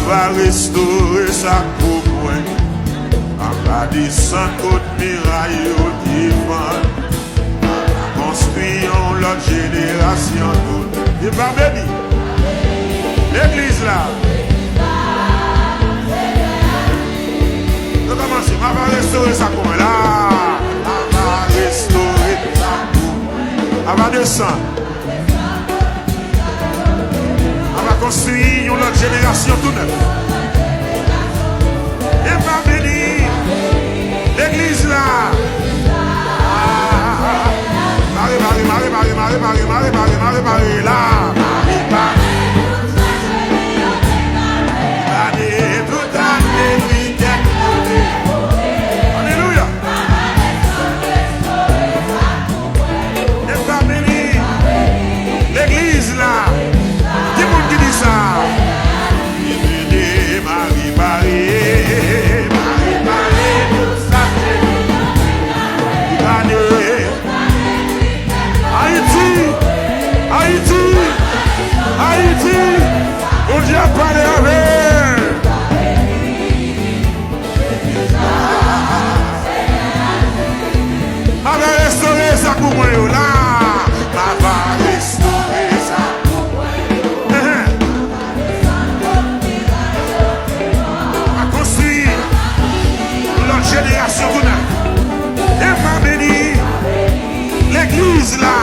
va restaurer sa coupe. On va descendre contre miraille au divan. Construisons l'autre génération. Il va bénir l'église là. On commence. On va restaurer sa coupe là. On va restaurer sa coupe. On va descendre. Construire une autre génération tout neuf. Et va bénir l'église là. Marie là. Alléluia. Et va bénir l'église là. Haïti, on dit à parler avec. Ma va restaurer sa coupe là. Ma va restaurer sa coupe. Ma construire l'autre génération. Et ma béni l'église là.